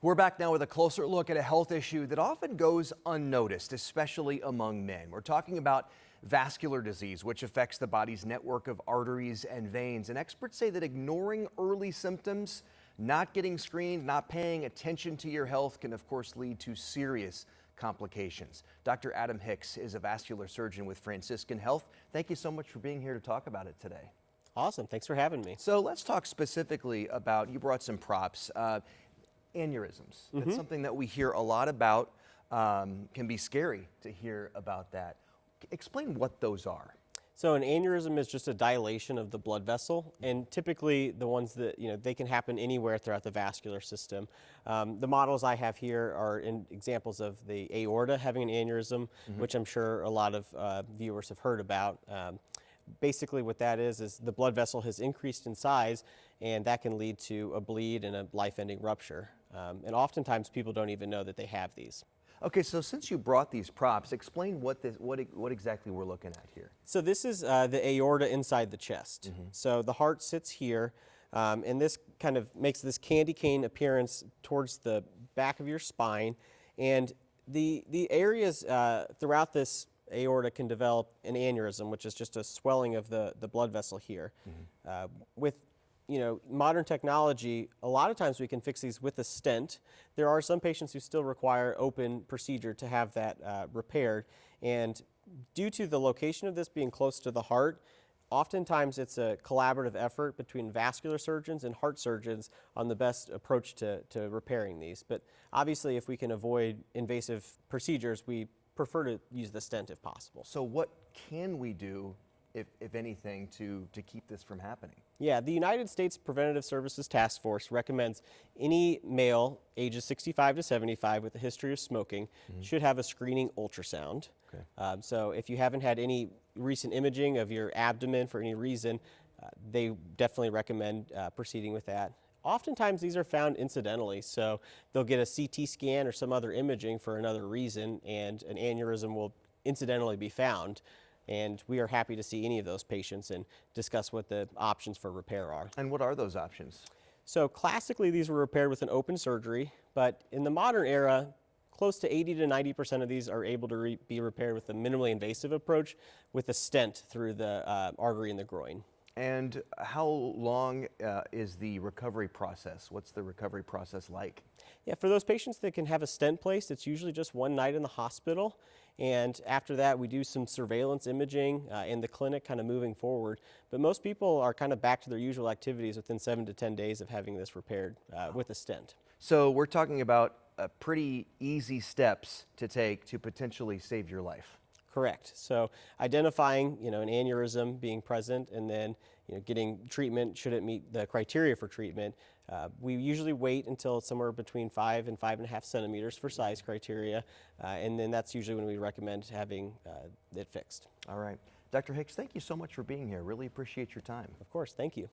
We're back now with a closer look at a health issue that often goes unnoticed, especially among men. We're talking about vascular disease, which affects the body's network of arteries and veins. And experts say that ignoring early symptoms, not getting screened, not paying attention to your health can, of course, lead to serious complications. Dr. Adam Hicks is a vascular surgeon with Franciscan Health. Thank you so much for being here to talk about it today. Awesome. Thanks for having me. So let's talk specifically about, you brought some props. Aneurysms. That's something that we hear a lot about. Can be scary to hear about that. Explain what those are. So an aneurysm is just a dilation of the blood vessel, and typically the ones that, they can happen anywhere throughout the vascular system. The models I have here are examples of the aorta having an aneurysm, which I'm sure a lot of viewers have heard about. Basically what that is the blood vessel has increased in size, and that can lead to a bleed and a life-ending rupture. And oftentimes people don't even know that they have these. Okay, so since you brought these props, explain what exactly we're looking at here. So this is the aorta inside the chest. So the heart sits here, and this kind of makes this candy cane appearance towards the back of your spine. And the areas throughout this aorta can develop an aneurysm, which is just a swelling of the blood vessel here. With modern technology, a lot of times we can fix these with a stent. There are some patients who still require open procedure to have that repaired, and due to the location of this being close to the heart, oftentimes it's a collaborative effort between vascular surgeons and heart surgeons on the best approach to repairing these. But obviously, if we can avoid invasive procedures, we prefer to use the stent if possible. So what can we do, if anything, to keep this from happening? Yeah, the United States Preventative Services Task Force recommends any male ages 65 to 75 with a history of smoking should have a screening ultrasound. Okay. So if you haven't had any recent imaging of your abdomen for any reason, they definitely recommend proceeding with that. Oftentimes these are found incidentally, so they'll get a CT scan or some other imaging for another reason, and an aneurysm will incidentally be found. And we are happy to see any of those patients and discuss what the options for repair are. And what are those options? So classically these were repaired with an open surgery, but in the modern era, close to 80 to 90% of these are able to be repaired with a minimally invasive approach with a stent through the artery in the groin. And how long is the recovery process? What's the recovery process like? Yeah, for those patients that can have a stent placed, it's usually just one night in the hospital. And after that, we do some surveillance imaging in the clinic kind of moving forward. But most people are kind of back to their usual activities within 7 to 10 days of having this repaired with a stent. So we're talking about pretty easy steps to take to potentially save your life. Correct. So identifying, an aneurysm being present, and then, getting treatment should it meet the criteria for treatment. We usually wait until somewhere between 5 and 5.5 centimeters for size criteria, and then that's usually when we recommend having it fixed. All right. Dr. Hicks, thank you so much for being here. Really appreciate your time. Of course. Thank you.